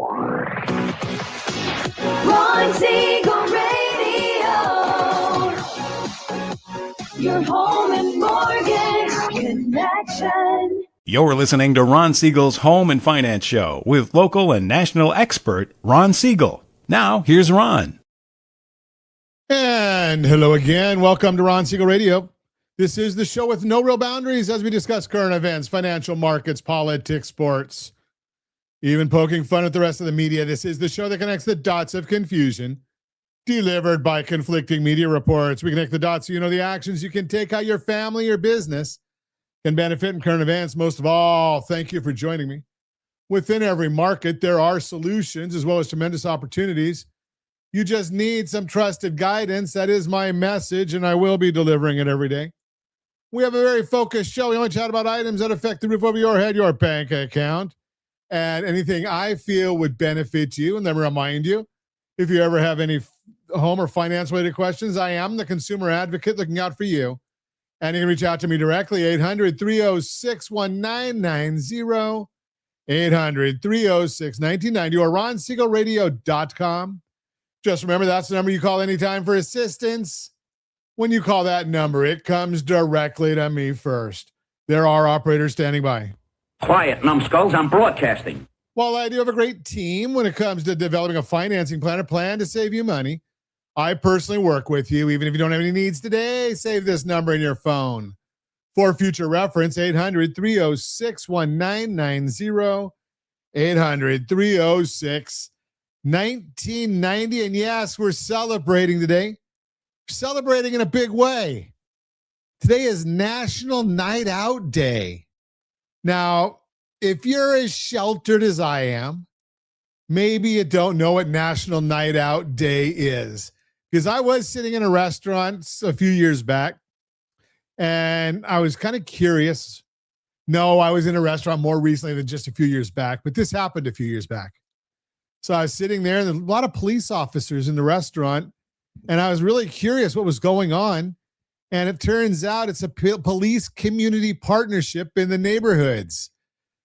Ron Siegel Radio, your home and mortgage connection. You're listening to Ron Siegel's Home and Finance Show with local and national expert Ron Siegel. Now, here's Ron. And hello again. Welcome to Ron Siegel Radio. This is the show with no real boundaries as we discuss current events, financial markets, politics, sports, even poking fun at the rest of the media. This is the show that connects the dots of confusion delivered by conflicting media reports. We connect the dots so you know the actions you can take, how your family or business can benefit in current events. Most of all, thank you for joining me. Within every market, there are solutions as well as tremendous opportunities. You just need some trusted guidance. That is my message, and I will be delivering it every day. We have a very focused show. We only chat about items that affect the roof over your head, your bank account, and anything I feel would benefit you. And then remind you, if you ever have any home or finance-related questions, I am the consumer advocate looking out for you. And you can reach out to me directly, 800-306-1990, 800-306-1990, or RonSiegelRadio.com. Just remember, that's the number you call anytime for assistance. When you call that number, it comes directly to me first. There are operators standing by. Quiet, numbskulls, I'm broadcasting. While I do have a great team when it comes to developing a financing plan, a plan to save you money, I personally work with you. Even if you don't have any needs today, save this number in your phone. For future reference, 800-306-1990, 800-306-1990. And yes, we're celebrating today. Celebrating in a big way. Today is National Night Out Day. Now, if you're as sheltered as I am, maybe you don't know what National Night Out Day is. Because I was sitting in a restaurant a few years back, and I was kind of curious. No, I was in a restaurant more recently than just a few years back, but this happened a few years back. So I was sitting there, and there were a lot of police officers in the restaurant, and I was really curious what was going on. And it turns out it's a police community partnership in the neighborhoods.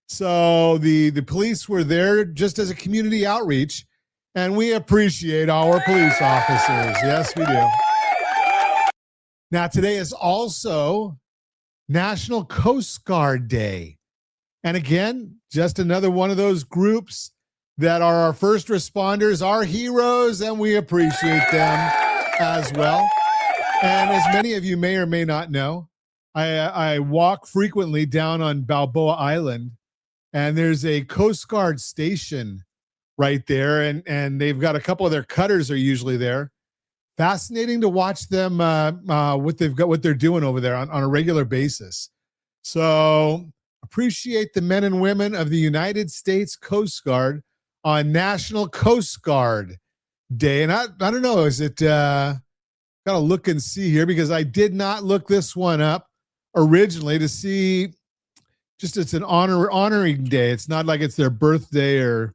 So the police were there just as a community outreach, and we appreciate our police officers. Yes, we do. Now, today is also National Coast Guard Day. And again, just another one of those groups that are our first responders, our heroes, and we appreciate them as well. And as many of you may or may not know, I walk frequently down on Balboa Island, and there's a Coast Guard station right there, and they've got a couple of their cutters are usually there. Fascinating to watch them, what they're doing over there on a regular basis. So appreciate the men and women of the United States Coast Guard on National Coast Guard Day. And I don't know, is it, gotta look and see here, because I did not look this one up originally to see, just it's an honoring day. It's not like it's their birthday or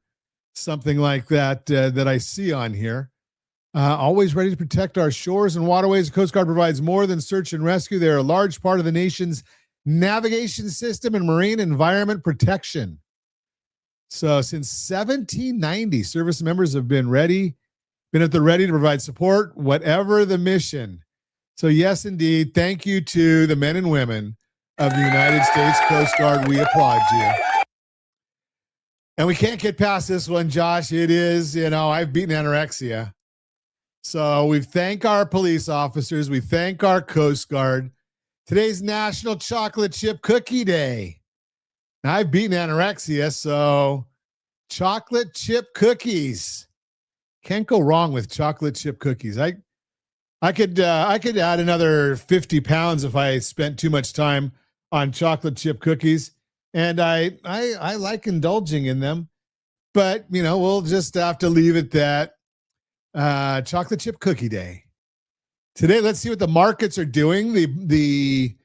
something like that that I see on here. Always ready to protect our shores and waterways. The Coast Guard provides more than search and rescue. They're a large part of the nation's navigation system and marine environment protection. So since 1790, service members have been at the ready to provide support, whatever the mission. So yes, indeed, thank you to the men and women of the United States Coast Guard. We applaud you. And we can't get past this one, Josh. It is, I've beaten anorexia. So we thank our police officers. We thank our Coast Guard. Today's National Chocolate Chip Cookie Day. Now, I've beaten anorexia, so chocolate chip cookies. Can't go wrong with chocolate chip cookies. I could add another 50 pounds if I spent too much time on chocolate chip cookies. And I like indulging in them, but we'll just have to leave it that. Chocolate chip cookie day. Today, let's see what the markets are doing. It's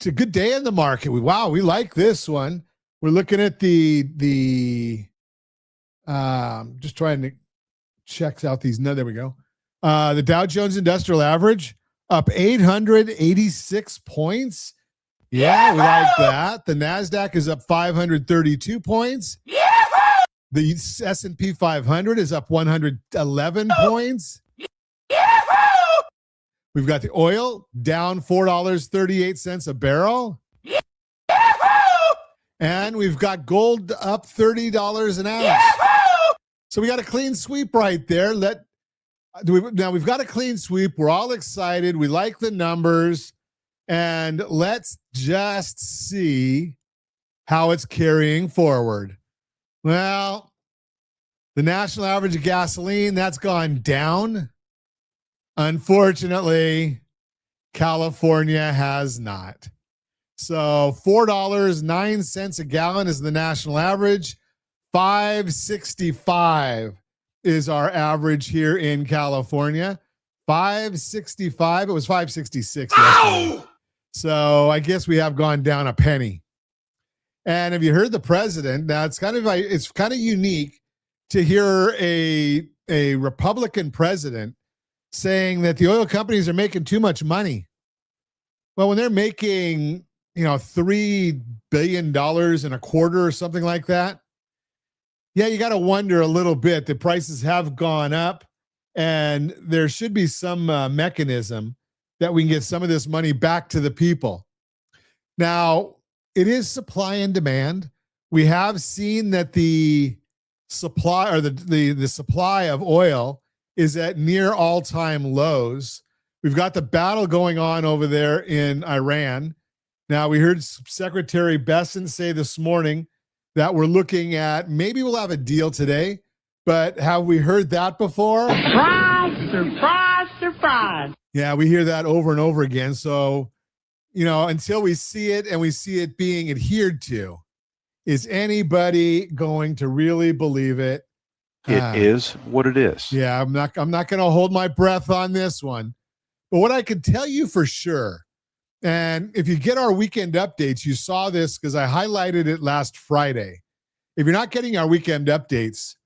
a good day in the market. We like this one. We're looking at the just trying to check out these. No, there we go. The Dow Jones Industrial Average up 886 points. Yeah, we like that. The NASDAQ is up 532 points. The S&P 500 is up 111 points. We've got the oil down $4.38 a barrel. And we've got gold up $30 an ounce. So we got a clean sweep right there. Now we've got a clean sweep. We're all excited. We like the numbers. And let's just see how it's carrying forward. Well, the national average of gasoline, that's gone down. Unfortunately, California has not. So $4.09 a gallon is the national average. $5.65 is our average here in California. $5.65. It was $5.66 yesterday. So I guess we have gone down a penny. And have you heard the president? Now it's kind of unique to hear a Republican president saying that the oil companies are making too much money. Well, when they're making, $3 billion in a quarter or something like that, yeah, you got to wonder a little bit. The prices have gone up, and there should be some mechanism that we can get some of this money back to the people. Now, it is supply and demand. We have seen that the supply or the supply of oil is at near all-time lows. We've got the battle going on over there in Iran. Now, we heard Secretary Besson say this morning that we're looking at, maybe we'll have a deal today, but have we heard that before? Surprise, surprise, surprise. Yeah, we hear that over and over again. So, until we see it and we see it being adhered to, is anybody going to really believe it? It is what it is. Yeah, I'm not going to hold my breath on this one. But what I can tell you for sure, and if you get our weekend updates, you saw this because I highlighted it last Friday. If you're not getting our weekend updates,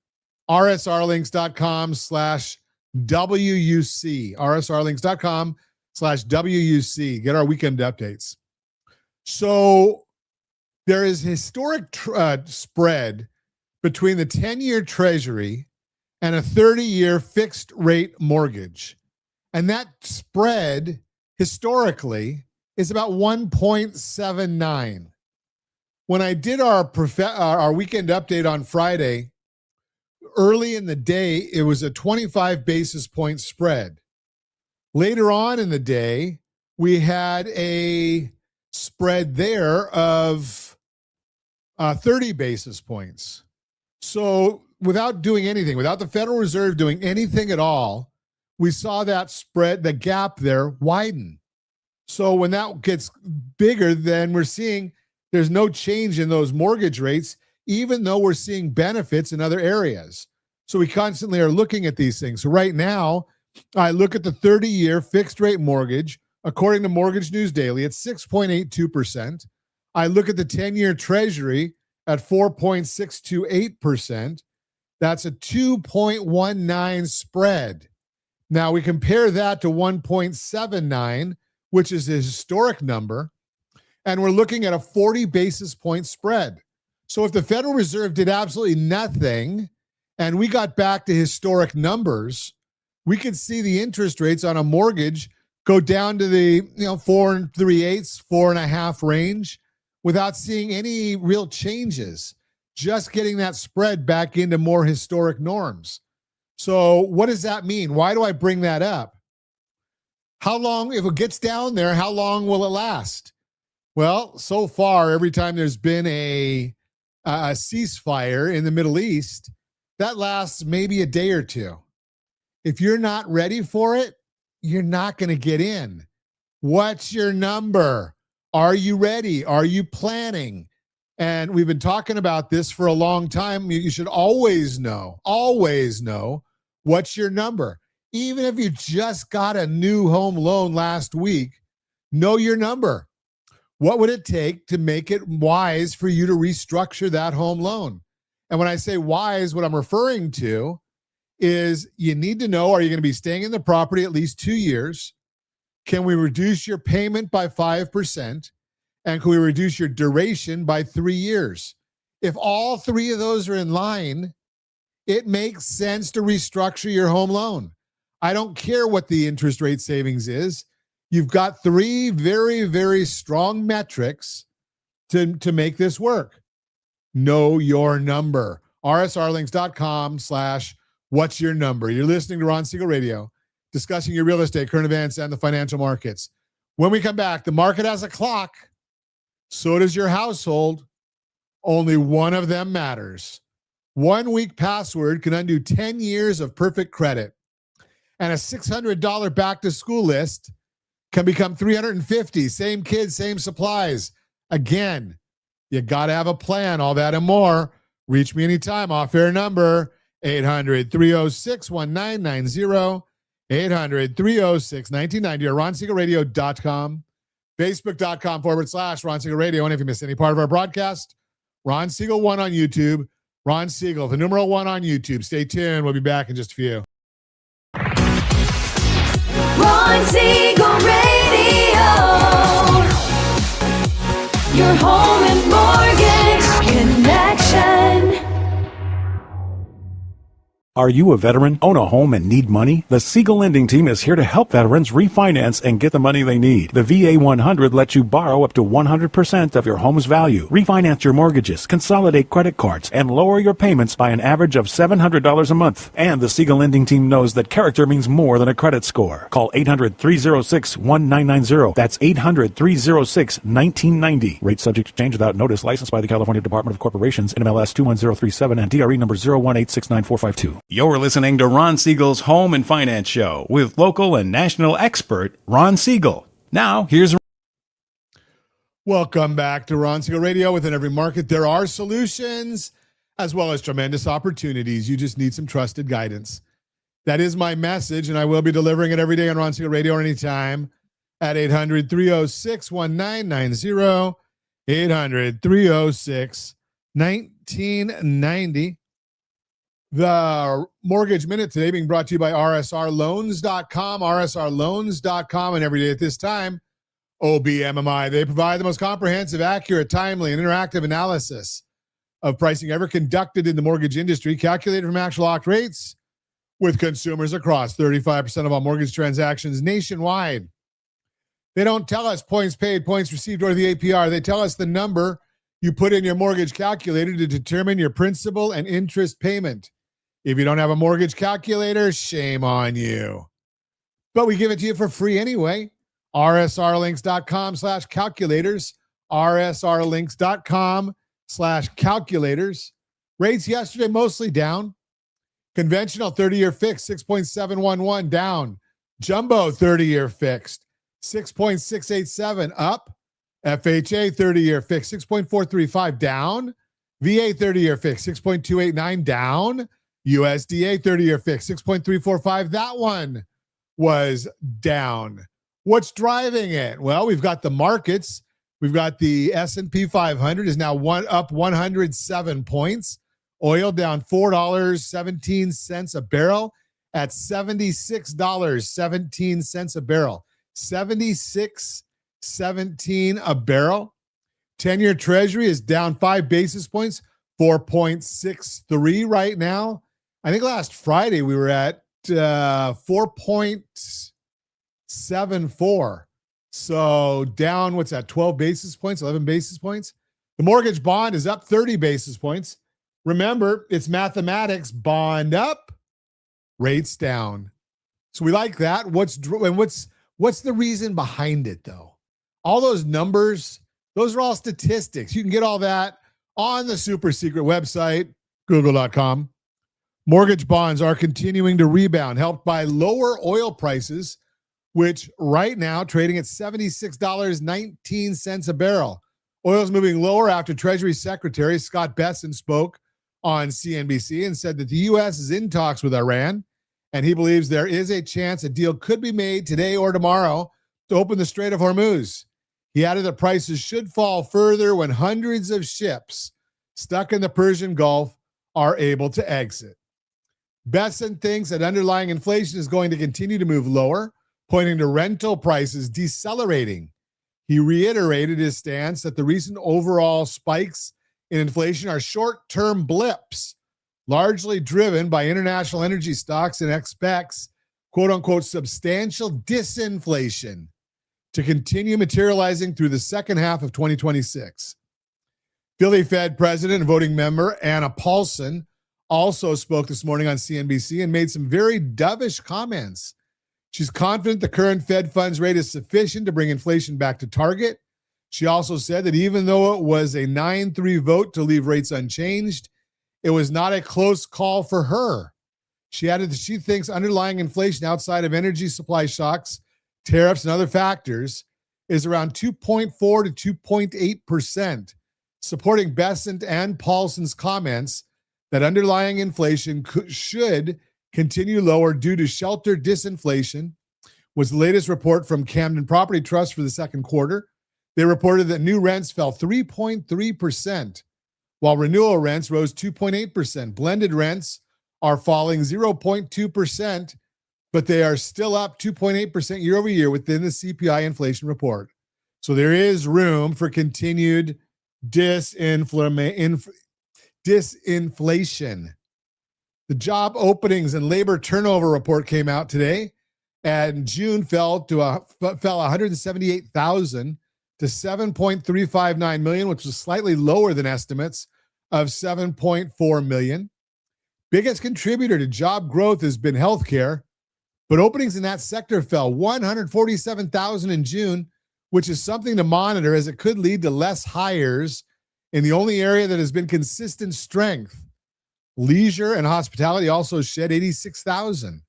rsrlinks.com/WUC, rsrlinks.com/WUC. Get our weekend updates. So there is historic spread between the 10-year Treasury and a 30-year fixed rate mortgage. And that spread historically is about 1.79. When I did our weekend update on Friday, early in the day, it was a 25 basis point spread. Later on in the day, we had a spread there of 30 basis points. So without doing anything, without the Federal Reserve doing anything at all, we saw that spread, the gap there, widen. So when that gets bigger, then we're seeing there's no change in those mortgage rates, even though we're seeing benefits in other areas. So we constantly are looking at these things. So right now, I look at the 30-year fixed rate mortgage, according to Mortgage News Daily, it's 6.82%. I look at the 10-year Treasury at 4.628%. That's a 2.19 spread. Now we compare that to 1.79, which is a historic number, and we're looking at a 40 basis point spread. So if the Federal Reserve did absolutely nothing and we got back to historic numbers, we could see the interest rates on a mortgage go down to the 4 3/8, 4.5 range without seeing any real changes, just getting that spread back into more historic norms. So what does that mean? Why do I bring that up? How long, if it gets down there, how long will it last? Well, so far, every time there's been a ceasefire in the Middle East, that lasts maybe a day or two. If you're not ready for it, you're not going to get in. What's your number? Are you ready? Are you planning? And we've been talking about this for a long time. You should always know what's your number. Even if you just got a new home loan last week, know your number. What would it take to make it wise for you to restructure that home loan? And when I say wise, what I'm referring to is you need to know, are you going to be staying in the property at least 2 years? Can we reduce your payment by 5%? And can we reduce your duration by 3 years? If all three of those are in line, it makes sense to restructure your home loan. I don't care what the interest rate savings is. You've got three very, very strong metrics to make this work. Know your number. rsrlinks.com/what's your number. You're listening to Ron Siegel Radio, discussing your real estate, current events, and the financial markets. When we come back, the market has a clock. So does your household. Only one of them matters. 1 week password can undo 10 years of perfect credit. And a $600 back to school list can become $350. Same kids, same supplies. Again, you got to have a plan, all that and more. Reach me anytime. Off-air number, 800-306-1990, 800-306-1990, or RonSiegelRadio.com, Facebook.com/Ron Siegel Radio. And if you missed any part of our broadcast, Ron Siegel 1 on YouTube. Ron Siegel, the numeral 1 on YouTube. Stay tuned. We'll be back in just a few. Ron Siegel Radio. Your home and mortgage connection. Are you a veteran, own a home, and need money? The Siegel Lending Team is here to help veterans refinance and get the money they need. The VA 100 lets you borrow up to 100% of your home's value, refinance your mortgages, consolidate credit cards, and lower your payments by an average of $700 a month. And the Siegel Lending Team knows that character means more than a credit score. Call 800-306-1990. That's 800-306-1990. Rate subject to change without notice. Licensed by the California Department of Corporations, NMLS 21037, and DRE number 018694452. You're listening to Ron Siegel's Home and Finance Show with local and national expert Ron Siegel. Now, here's Welcome back to Ron Siegel Radio. Within every market, there are solutions as well as tremendous opportunities. You just need some trusted guidance. That is my message, and I will be delivering it every day on Ron Siegel Radio or anytime at 800-306-1990, 800-306-1990. The Mortgage Minute today being brought to you by rsrloans.com, rsrloans.com, and every day at this time, OBMMI. They provide the most comprehensive, accurate, timely, and interactive analysis of pricing ever conducted in the mortgage industry, calculated from actual locked rates with consumers across 35% of all mortgage transactions nationwide. They don't tell us points paid, points received, or the APR. They tell us the number you put in your mortgage calculator to determine your principal and interest payment. If you don't have a mortgage calculator, shame on you. But we give it to you for free anyway. rsrlinks.com/calculators, rsrlinks.com/calculators. Rates yesterday mostly down. Conventional 30-year fixed, 6.711 down. Jumbo 30-year fixed, 6.687 up. FHA 30-year fixed, 6.435 down. VA 30-year fixed, 6.289 down. USDA 30-year fixed, 6.345. That one was down. What's driving it? Well, we've got the markets. We've got the S&P 500 is now up 107 points. Oil down $4.17 a barrel at $76.17 a barrel. 76.17 a barrel. 10-year Treasury is down 5 basis points, 4.63 right now. I think last Friday we were at 4.74. So down, what's that, 12 basis points, 11 basis points? The mortgage bond is up 30 basis points. Remember, it's mathematics. Bond up, rates down. So we like that. What's the reason behind it, though? All those numbers, those are all statistics. You can get all that on the super secret website, google.com. Mortgage bonds are continuing to rebound, helped by lower oil prices, which right now trading at $76.19 a barrel. Oil is moving lower after Treasury Secretary Scott Bessent spoke on CNBC and said that the U.S. is in talks with Iran, and he believes there is a chance a deal could be made today or tomorrow to open the Strait of Hormuz. He added that prices should fall further when hundreds of ships stuck in the Persian Gulf are able to exit. Bessent thinks that underlying inflation is going to continue to move lower, pointing to rental prices decelerating. He reiterated his stance that the recent overall spikes in inflation are short-term blips largely driven by international energy stocks, and expects, quote unquote, substantial disinflation to continue materializing through the second half of 2026. Philly Fed President and voting member Anna Paulson also spoke this morning on CNBC and made some very dovish comments. She's confident the current Fed funds rate is sufficient to bring inflation back to target. She also said that even though it was a 9-3 vote to leave rates unchanged, it was not a close call for her. She added that she thinks underlying inflation outside of energy supply shocks, tariffs, and other factors is around 2.4 to 2.8%, supporting Besant and Paulson's comments that underlying inflation should continue lower due to shelter disinflation. Was the latest report from Camden Property Trust for the second quarter. They reported that new rents fell 3.3%, while renewal rents rose 2.8%. Blended rents are falling 0.2%, but they are still up 2.8% year over year within the CPI inflation report. So there is room for continued disinflation. The job openings and labor turnover report came out today, and June fell 178,000 to 7.359 million, which was slightly lower than estimates of 7.4 million. Biggest contributor to job growth has been healthcare, but openings in that sector fell 147,000 in June, which is something to monitor as it could lead to less hires in the only area that has been consistent strength. Leisure and hospitality also shed 86,000.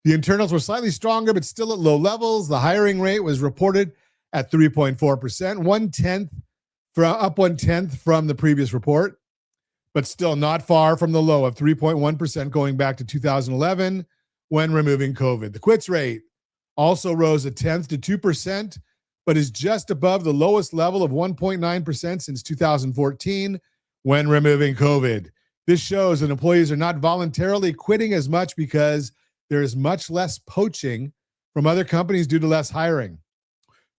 The internals were slightly stronger, but still at low levels. The hiring rate was reported at 3.4%, up 1/10 from the previous report, but still not far from the low of 3.1% going back to 2011 when removing COVID. The quits rate also rose 1/10 to 2%, but is just above the lowest level of 1.9% since 2014 when removing COVID. This shows that employees are not voluntarily quitting as much because there is much less poaching from other companies due to less hiring.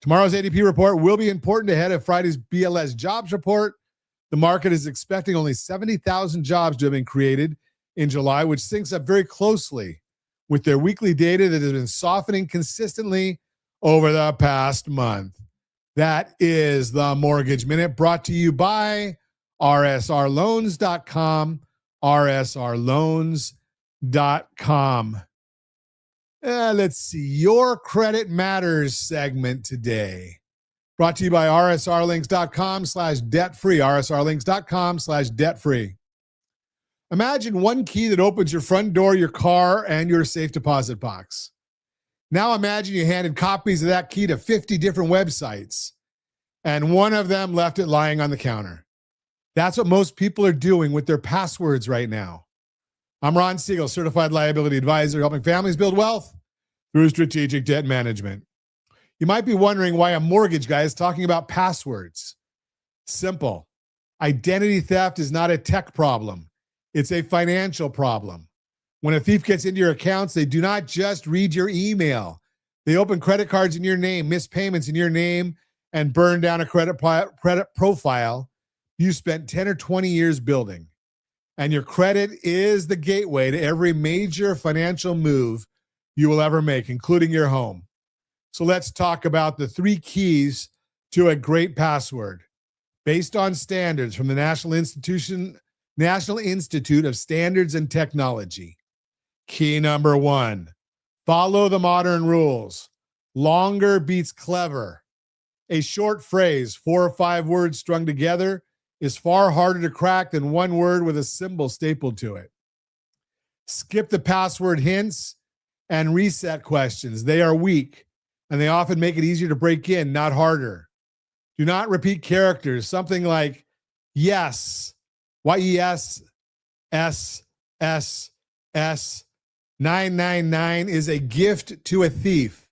Tomorrow's ADP report will be important ahead of Friday's BLS jobs report. The market is expecting only 70,000 jobs to have been created in July, which syncs up very closely with their weekly data that has been softening consistently over the past month. That is the Mortgage Minute, brought to you by rsrloans.com, rsrloans.com. Let's see, your credit matters segment today, brought to you by rsrlinks.com/debt-free, rsrlinks.com/debt-free. Imagine one key that opens your front door, your car, and your safe deposit box. Now imagine you handed copies of that key to 50 different websites, and one of them left it lying on the counter. That's what most people are doing with their passwords right now. I'm Ron Siegel, Certified Liability Advisor, helping families build wealth through strategic debt management. You might be wondering why a mortgage guy is talking about passwords. Simple. Identity theft is not a tech problem. It's a financial problem. When a thief gets into your accounts, they do not just read your email. They open credit cards in your name, miss payments in your name, and burn down a credit profile you spent 10 or 20 years building. And your credit is the gateway to every major financial move you will ever make, including your home. So let's talk about the 3 keys to a great password based on standards from the National Institute of Standards and Technology. Key number 1, follow the modern rules. Longer beats clever. A short phrase, 4 or 5 words strung together, is far harder to crack than one word with a symbol stapled to it. Skip the password hints and reset questions. They are weak, and they often make it easier to break in, not harder. Do not repeat characters. Something like yes, Y-E-S, S, S, S, 999 is a gift to a thief.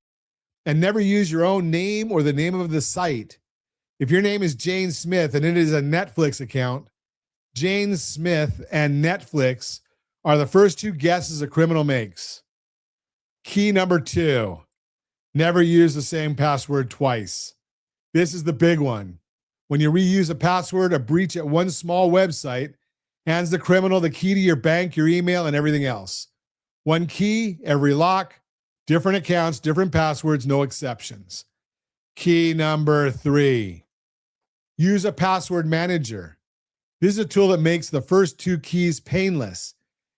And never use your own name or the name of the site. If your name is Jane Smith and it is a Netflix account, Jane Smith and Netflix are the first 2 guesses a criminal makes. Key number 2, never use the same password twice. This is the big one. When you reuse a password, a breach at one small website hands the criminal the key to your bank, your email, and everything else. One key, every lock, different accounts, different passwords, no exceptions. Key number 3, use a password manager. This is a tool that makes the first 2 keys painless.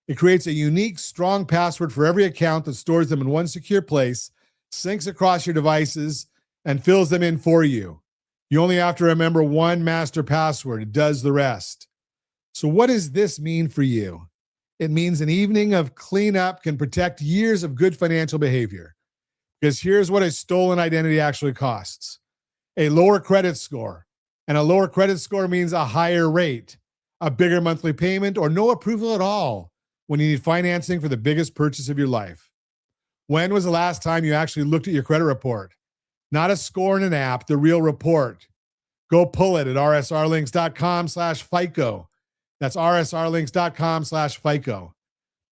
It creates a unique, strong password for every account that stores them in one secure place, syncs across your devices, and fills them in for you. You only have to remember one master password. It does the rest. So what does this mean for you? It means an evening of cleanup can protect years of good financial behavior. Because here's what a stolen identity actually costs: a lower credit score. And a lower credit score means a higher rate, a bigger monthly payment, or no approval at all when you need financing for the biggest purchase of your life. When was the last time you actually looked at your credit report? Not a score in an app, the real report. Go pull it at rsrlinks.com/FICO. That's rsrlinks.com/FICO.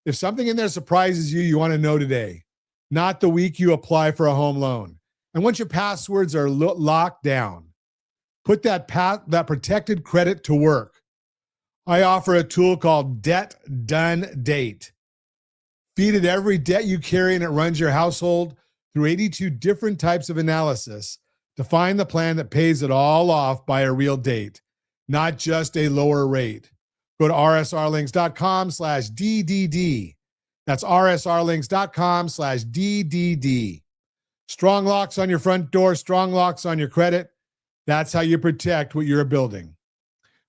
If something in there surprises you, you want to know today, not the week you apply for a home loan. And once your passwords are locked down, put that protected credit to work. I offer a tool called Debt Done Date. Feed it every debt you carry, and it runs your household through 82 different types of analysis to find the plan that pays it all off by a real date, not just a lower rate. Go to rsrlinks.com/DDD. That's rsrlinks.com/DDD. Strong locks on your front door, strong locks on your credit. That's how you protect what you're building.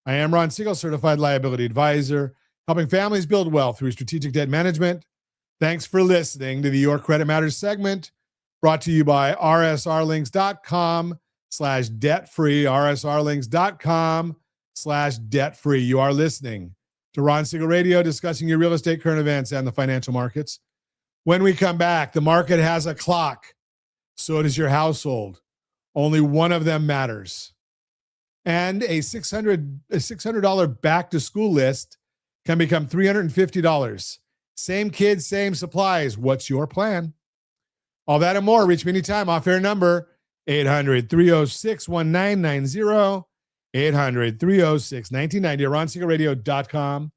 I am Ron Siegel, Certified Liability Advisor, helping families build wealth through strategic debt management. Thanks for listening to the Your Credit Matters segment, brought to you by rsrlinks.com/debt-free, rsrlinks.com/debt-free. You are listening to Ron Siegel Radio, discussing your real estate, current events, and the financial markets. When we come back, the market has a clock. So does your household. Only one of them matters. And a $600 back-to-school list can become $350. Same kids, same supplies. What's your plan? All that and more. Reach me anytime. Off-air number, 800-306-1990, 800-306-1990, RonSiegelRadio.com,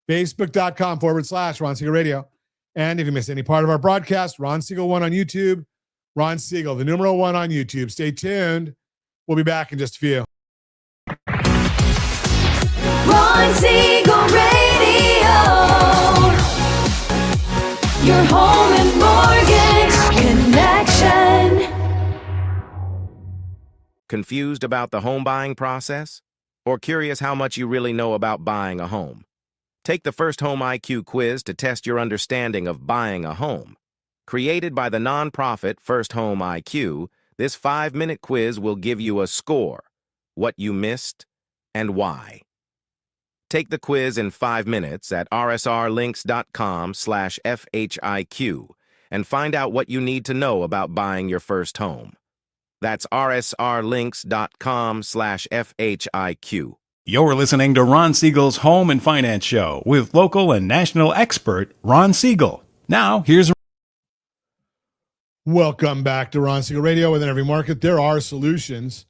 Facebook.com/Ron Siegel Radio. And if you miss any part of our broadcast, Ron Siegel 1 on YouTube, Ron Siegel, the numeral 1 on YouTube. Stay tuned. We'll be back in just a few. Ron Siegel Radio. Your home and mortgage connection. Confused about the home buying process? Or curious how much you really know about buying a home? Take the First Home IQ quiz to test your understanding of buying a home. Created by the nonprofit First Home IQ, this 5-minute quiz will give you a score, what you missed, and why. Take the quiz in 5 minutes at rsrlinks.com/FHIQ and find out what you need to know about buying your first home. That's rsrlinks.com/FHIQ. You're listening to Ron Siegel's Home and Finance Show with local and national expert Ron Siegel. Now, here's Welcome back to Ron Siegel Radio. Within every market, there are solutions,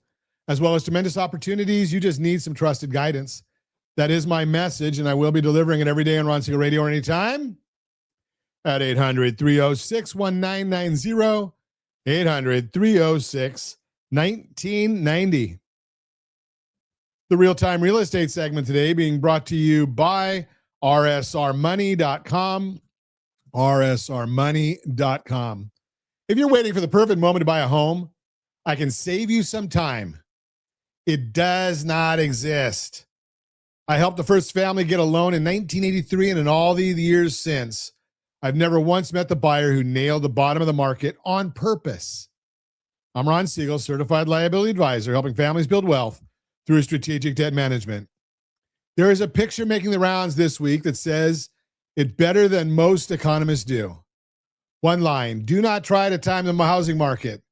as well as tremendous opportunities. You just need some trusted guidance. That is my message, and I will be delivering it every day on Ron Siegel Radio or anytime at 800-306-1990, 800-306-1990. The real-time real estate segment today being brought to you by rsrmoney.com, rsrmoney.com. If you're waiting for the perfect moment to buy a home, I can save you some time. It does not exist. I helped the first family get a loan in 1983, and in all the years since, I've never once met the buyer who nailed the bottom of the market on purpose. I'm Ron Siegel, Certified Liability Advisor, helping families build wealth through strategic debt management. There is a picture making the rounds this week that says it better than most economists do. One line: do not try to time the housing market.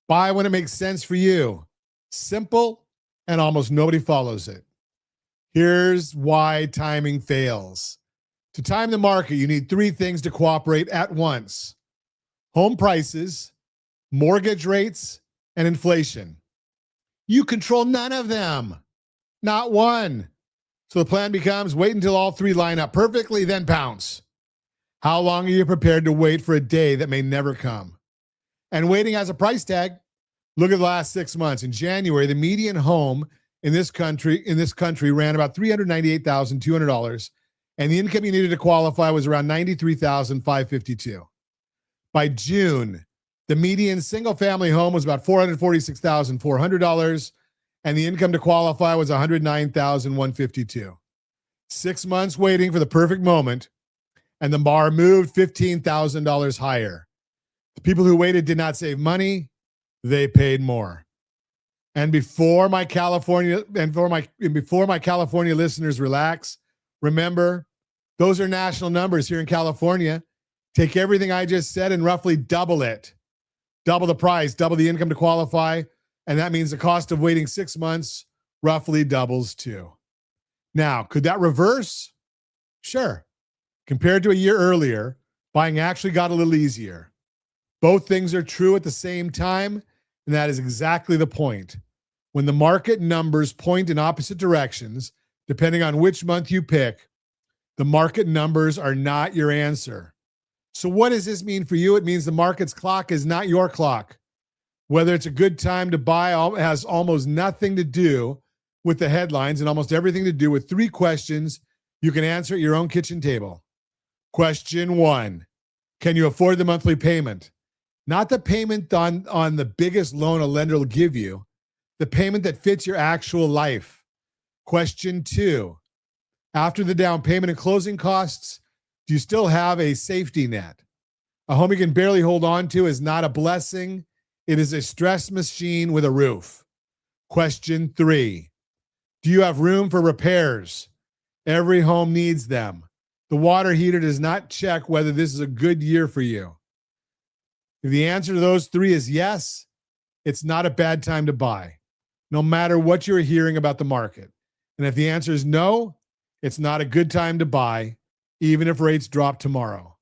Buy when it makes sense for you. Simple, and almost nobody follows it. Here's why timing fails. To time the market, you need 3 things to cooperate at once: home prices, mortgage rates, and inflation. You control none of them. Not one. So the plan becomes wait until all three line up perfectly, then pounce. How long are you prepared to wait for a day that may never come? And waiting has a price tag. Look at the last 6 months. In January, the median home in this country ran about $398,200, and the income you needed to qualify was around $93,552. By June, the median single-family home was about $446,400, and the income to qualify was $109,152. 6 months waiting for the perfect moment, and the bar moved $15,000 higher. The people who waited did not save money; they paid more. And before my California listeners relax, remember, those are national numbers here in California. Take everything I just said and roughly double it. Double the price, double the income to qualify, and that means the cost of waiting 6 months roughly doubles too. Now, could that reverse? Sure. Compared to a year earlier, buying actually got a little easier. Both things are true at the same time, and that is exactly the point. When the market numbers point in opposite directions, depending on which month you pick, the market numbers are not your answer. So what does this mean for you? It means the market's clock is not your clock. Whether it's a good time to buy has almost nothing to do with the headlines and almost everything to do with 3 questions you can answer at your own kitchen table. Question 1, can you afford the monthly payment? Not the payment on the biggest loan a lender will give you, the payment that fits your actual life. Question 2, after the down payment and closing costs, do you still have a safety net? A home you can barely hold on to is not a blessing. It is a stress machine with a roof. Question 3, do you have room for repairs? Every home needs them. The water heater does not check whether this is a good year for you. If the answer to those 3 is yes, it's not a bad time to buy, no matter what you're hearing about the market. And if the answer is no, it's not a good time to buy, even if rates drop tomorrow.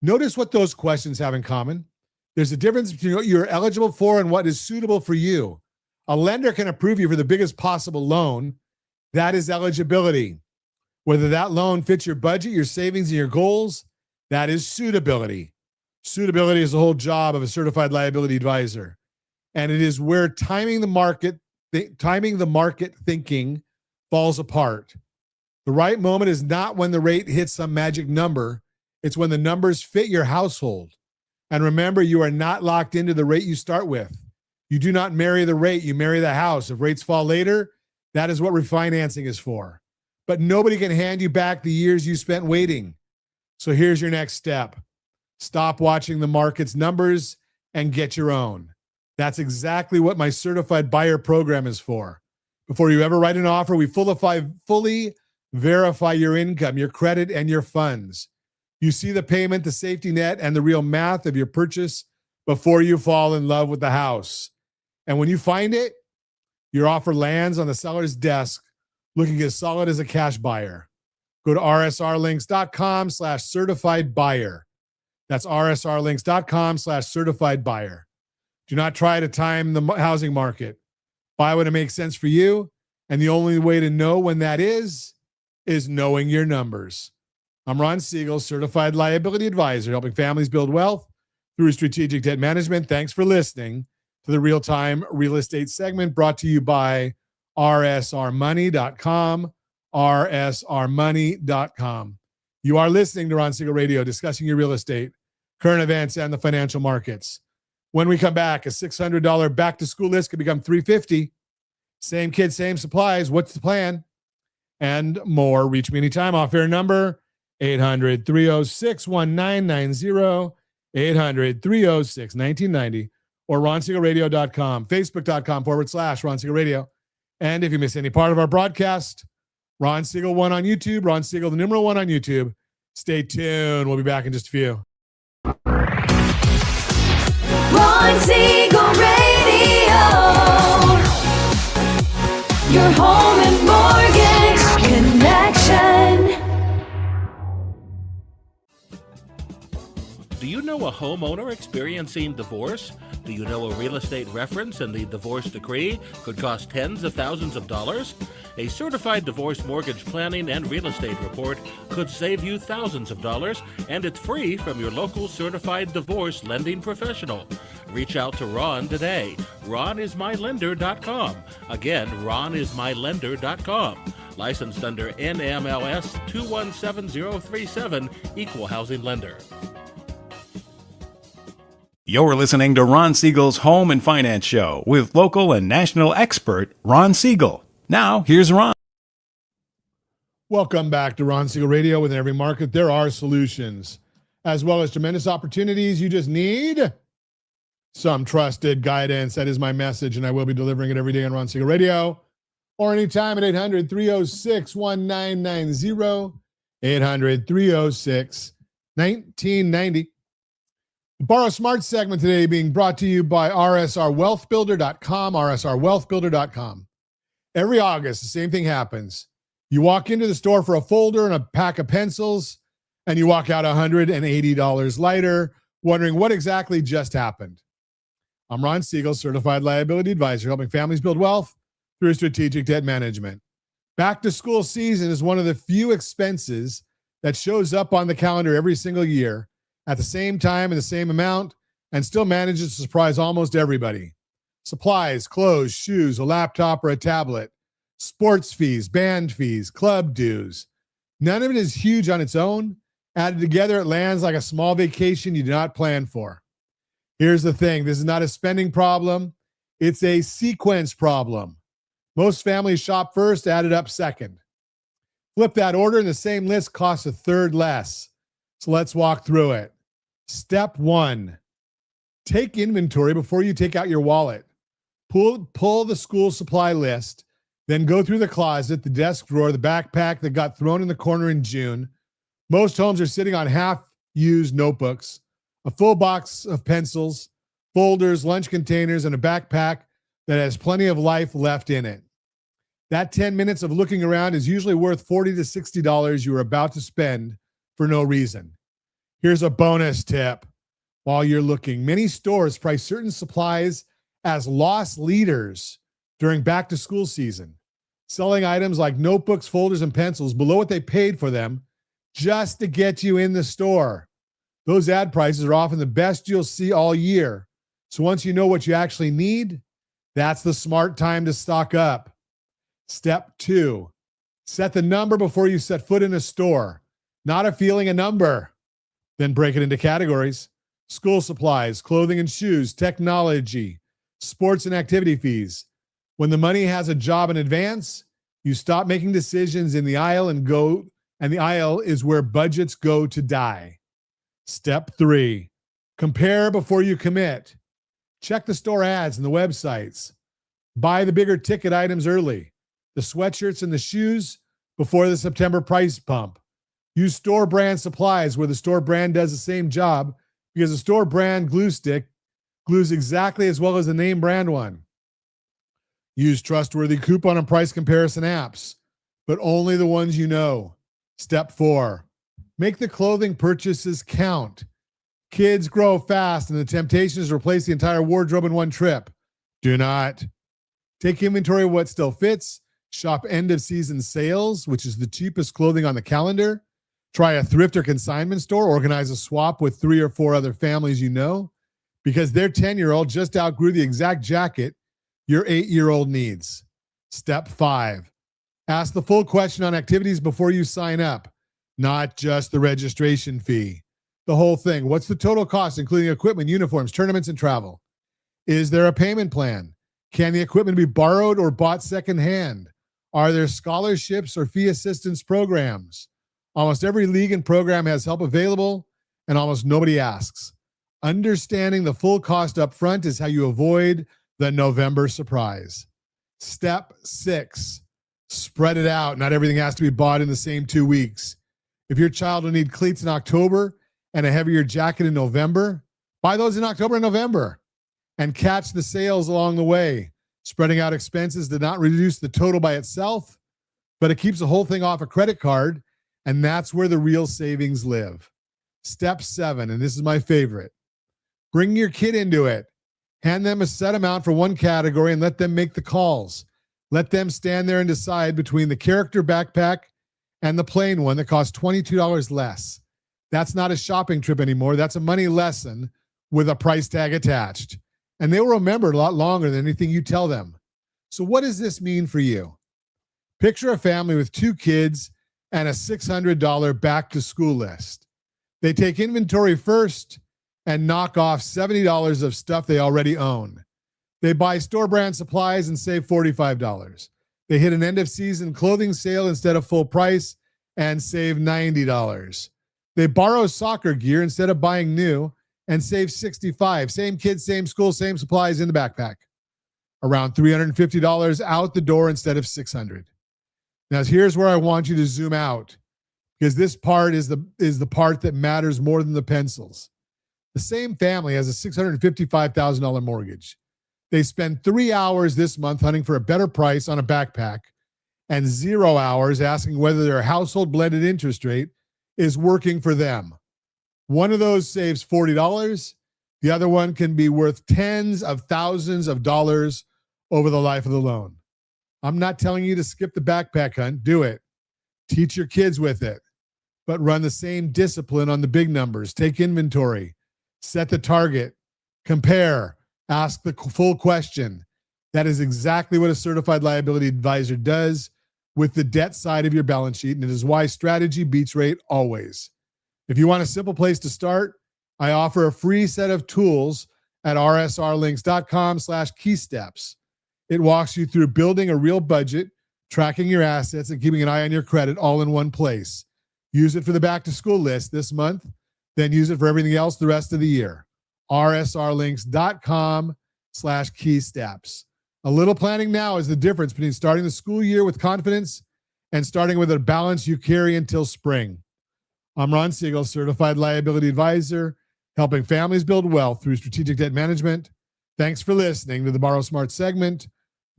Notice what those questions have in common. There's a difference between what you're eligible for and what is suitable for you. A lender can approve you for the biggest possible loan. That is eligibility. Whether that loan fits your budget, your savings, and your goals, that is suitability. Suitability is the whole job of a certified liability advisor. And it is where timing the market thinking falls apart. The right moment is not when the rate hits some magic number. It's when the numbers fit your household. And remember, you are not locked into the rate you start with. You do not marry the rate, you marry the house. If rates fall later, that is what refinancing is for. But nobody can hand you back the years you spent waiting. So here's your next step. Stop watching the market's numbers and get your own. That's exactly what my certified buyer program is for. Before you ever write an offer, we fully verify your income, your credit, and your funds. You see the payment, the safety net, and the real math of your purchase before you fall in love with the house. And when you find it, your offer lands on the seller's desk looking as solid as a cash buyer. Go to rsrlinks.com/certified buyer. That's rsrlinks.com/certified buyer. Do not try to time the housing market. Buy when it makes sense for you. And the only way to know when that is knowing your numbers. I'm Ron Siegel, Certified Liability Advisor, helping families build wealth through strategic debt management. Thanks for listening to the Real-Time Real Estate segment brought to you by rsrmoney.com, rsrmoney.com. You are listening to Ron Siegel Radio, discussing your real estate, current events, and the financial markets. When we come back, a $600 back-to-school list could become $350. Same kids, same supplies. What's the plan? And more. Reach me anytime. Off-air number, 800-306-1990, 800-306-1990, or ronsiegelradio.com, facebook.com/Ron Siegel Radio. And if you miss any part of our broadcast, Ron Siegel 1 on YouTube, Ron Siegel, the numeral 1 on YouTube. Stay tuned. We'll be back in just a few. Ron Siegel Radio. Your home and mortgage connection. Do you know a homeowner experiencing divorce? Do you know a real estate reference and the divorce decree could cost tens of thousands of dollars? A certified divorce mortgage planning and real estate report could save you thousands of dollars, and it's free from your local certified divorce lending professional. Reach out to Ron today. RonIsMyLender.com. Again, RonIsMyLender.com. Licensed under NMLS 217037, Equal Housing Lender. You're listening to Ron Siegel's Home and Finance Show with local and national expert Ron Siegel. Now, here's Ron. Welcome back to Ron Siegel Radio. Within every market, there are solutions, as well as tremendous opportunities. You just need some trusted guidance. That is my message, and I will be delivering it every day on Ron Siegel Radio, or anytime at 800-306-1990, 800-306-1990. The Borrow Smart segment today being brought to you by rsrwealthbuilder.com, rsrwealthbuilder.com. Every August, the same thing happens. You walk into the store for a folder and a pack of pencils, and you walk out $180 lighter, wondering what exactly just happened. I'm Ron Siegel, Certified Liability Advisor, helping families build wealth through strategic debt management. Back to school season is one of the few expenses that shows up on the calendar every single year at the same time and the same amount, and still manages to surprise almost everybody. Supplies, clothes, shoes, a laptop or a tablet, sports fees, band fees, club dues. None of it is huge on its own. Added together, it lands like a small vacation you did not plan for. Here's the thing. This is not a spending problem. It's a sequence problem. Most families shop first, added up second. Flip that order and the same list costs a third less. So let's walk through it. Step 1, take inventory before you take out your wallet. Pull the school supply list, then go through the closet, the desk drawer, the backpack that got thrown in the corner in June. Most homes are sitting on half-used notebooks, a full box of pencils, folders, lunch containers, and a backpack that has plenty of life left in it. That 10 minutes of looking around is usually worth $40 to $60 you are about to spend for no reason. Here's a bonus tip. While you're looking, many stores price certain supplies as loss leaders during back-to-school season, selling items like notebooks, folders, and pencils below what they paid for them just to get you in the store. Those ad prices are often the best you'll see all year. So once you know what you actually need, that's the smart time to stock up. Step 2, set the number before you set foot in a store. Not a feeling, a number. Then break it into categories: school supplies, clothing and shoes, technology, sports and activity fees. When the money has a job in advance, you stop making decisions in the aisle and the aisle is where budgets go to die. Step 3, compare before you commit. Check the store ads and the websites. Buy the bigger ticket items early, the sweatshirts and the shoes before the September price bump. Use store brand supplies where the store brand does the same job, because the store brand glue stick glues exactly as well as the name brand one. Use trustworthy coupon and price comparison apps, but only the ones you know. Step 4, make the clothing purchases count. Kids grow fast and the temptation is to replace the entire wardrobe in one trip. Do not. Take inventory of what still fits. Shop end of season sales, which is the cheapest clothing on the calendar. Try a thrift or consignment store. Organize a swap with 3 or 4 other families you know, because their 10-year-old just outgrew the exact jacket your 8-year-old needs. Step 5, ask the full question on activities before you sign up, not just the registration fee. The whole thing. What's the total cost, including equipment, uniforms, tournaments, and travel? Is there a payment plan? Can the equipment be borrowed or bought secondhand? Are there scholarships or fee assistance programs? Almost every league and program has help available, and almost nobody asks. Understanding the full cost up front is how you avoid the November surprise. Step 6, spread it out. Not everything has to be bought in the same 2 weeks. If your child will need cleats in October and a heavier jacket in November, buy those in October and November and catch the sales along the way. Spreading out expenses did not reduce the total by itself, but it keeps the whole thing off a credit card, and that's where the real savings live. Step 7, and this is my favorite. Bring your kid into it. Hand them a set amount for one category and let them make the calls. Let them stand there and decide between the character backpack and the plain one that costs $22 less. That's not a shopping trip anymore. That's a money lesson with a price tag attached. And they will remember it a lot longer than anything you tell them. So what does this mean for you? Picture a family with 2 kids and a $600 back to school list. They take inventory first and knock off $70 of stuff they already own. They buy store brand supplies and save $45. They hit an end of season clothing sale instead of full price and save $90. They borrow soccer gear instead of buying new and save $65. Same kids, same school, same supplies in the backpack. Around $350 out the door instead of $600. Now here's where I want you to zoom out, because this part is the part that matters more than the pencils. The same family has a $655,000 mortgage. They spend 3 hours this month hunting for a better price on a backpack and 0 hours asking whether their household blended interest rate is working for them. One of those saves $40. The other one can be worth tens of thousands of dollars over the life of the loan. I'm not telling you to skip the backpack hunt. Do it. Teach your kids with it. But run the same discipline on the big numbers. Take inventory. Set the target. Compare. Ask the full question. That is exactly what a certified liability advisor does with the debt side of your balance sheet, and it is why strategy beats rate always. If you want a simple place to start, I offer a free set of tools at rsrlinks.com/keysteps. It walks you through building a real budget, tracking your assets, and keeping an eye on your credit all in one place. Use it for the back to school list this month, then use it for everything else the rest of the year. rsrlinks.com/keysteps. A little planning now is the difference between starting the school year with confidence and starting with a balance you carry until spring. I'm Ron Siegel, Certified Liability Advisor, helping families build wealth through strategic debt management. Thanks for listening to the Borrow Smart segment,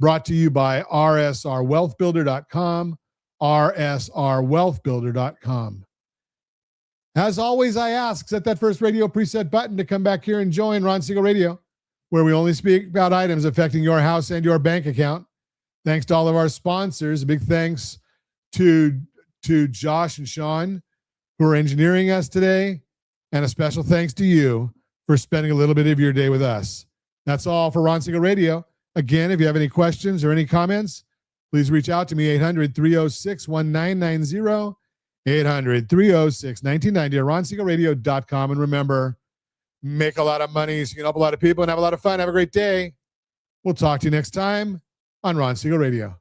brought to you by rsrwealthbuilder.com, rsrwealthbuilder.com. As always, I ask, set that first radio preset button to come back here and join Ron Siegel Radio, where we only speak about items affecting your house and your bank account. Thanks to all of our sponsors. A big thanks to Josh and Sean, who are engineering us today, and a special thanks to you for spending a little bit of your day with us. That's all for Ron Siegel Radio. Again, if you have any questions or any comments, please reach out to me, 800-306-1990, 800-306-1990, or ronsiegelradio.com. And remember, make a lot of money so you can help a lot of people and have a lot of fun. Have a great day. We'll talk to you next time on Ron Siegel Radio.